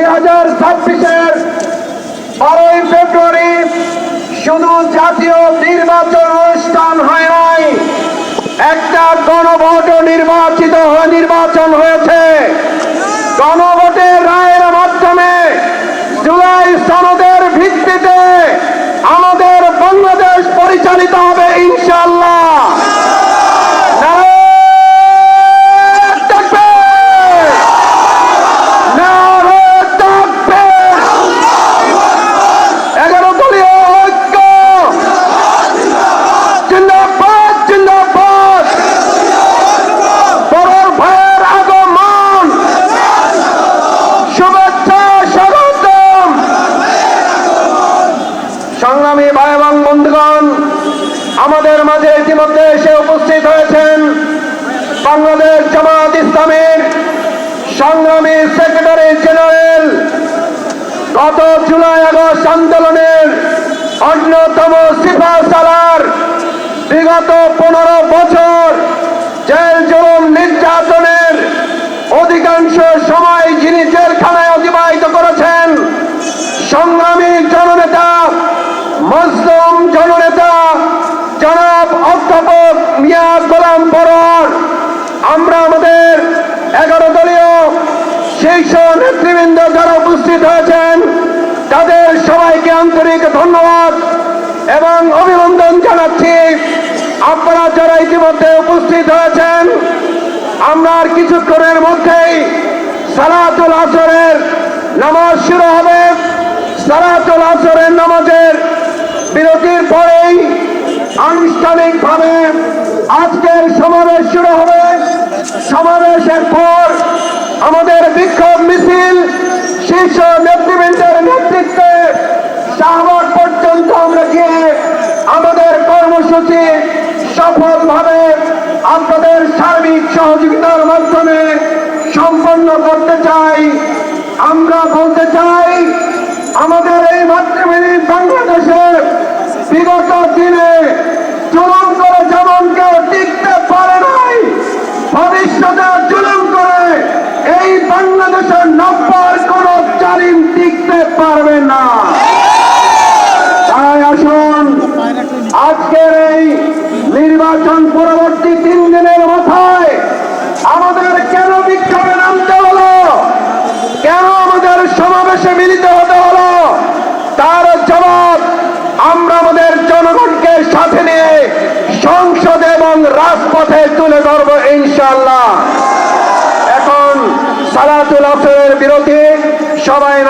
2026-এর 12ই ফেব্রুয়ারি শুধু জাতীয় নির্বাচন অনুষ্ঠান হয় নাই, একটা গণভোট নির্বাচন হয়েছে। গণভোটের রায়ের মাধ্যমে জুলাই সনদের ভিত্তিতে আমাদের বাংলাদেশ পরিচালিত হবে ইনশাআল্লাহ। সংগ্রামী ভাই এবং বন্ধুগণ, আমাদের মাঝে ইতিমধ্যে এসে উপস্থিত হয়েছেন বাংলাদেশ জামায়াত ইসলামীর সংগ্রামী সেক্রেটারি জেনারেল, গত জুলাই আগস্ট আন্দোলনের অন্যতম সিপাহসালার, বিগত 15 বছর জেল জুলুম নির্যাতনের অধিকাংশ সময় যিনি জেলখানায় অতিবাহিত করেছেন, সংগ্রামী জননেতা, মজলুম জননেতা জনাব অধ্যাপক মিয়া গোলাম পরোয়ার। আমরা আমাদের 11 দলীয় শীর্ষ নেতৃবৃন্দ যারা উপস্থিত হয়েছেন তাদের সবাইকে আন্তরিক ধন্যবাদ এবং অভিনন্দন জানাচ্ছি। আপনারা যারা ইতিমধ্যে উপস্থিত হয়েছেন, আমরা আর কিছুক্ষণের মধ্যেই সালাতুল আসরের নামাজ শুরু হবে। সালাতুল আসরের নামাজের বিরতির পরেই আনুষ্ঠানিকভাবে আজকের সমাবেশ শুরু হবে। সমাবেশের পর আমাদের বিক্ষোভ মিছিল শীর্ষ নেতৃবৃন্দের নেতৃত্বে শাহবাগ পর্যন্ত আমরা গিয়ে আমাদের কর্মসূচি সফলভাবে আপনাদের সার্বিক সহযোগিতার মাধ্যমে সম্পন্ন করতে চাই। আমরা বলতে চাই, আমাদের এই মাতৃভূমি বাংলাদেশে বিগত দিনে জুলুম করে যেমন কেউ টিকতে পারে নাই, ভবিষ্যতে জুলুম করে এই বাংলাদেশের 90 কোন জালিম টিকতে পারবে না। তাই আসুন, আজকের এই নির্বাচন পরবর্তী 3 দিনের মাথায় আমাদের কেন বিক্ষোভে নামতে হলো, কেন আমাদের সমাবেশে মিলিত হতে হলো, তার জবাব আমরা আমাদের জনগণকে সাথে নিয়ে সংসদে এবং রাজপথে তুলে ধরবো ইনশাআল্লাহ। এখন সালাতুল আসরের বিরতি, সবাই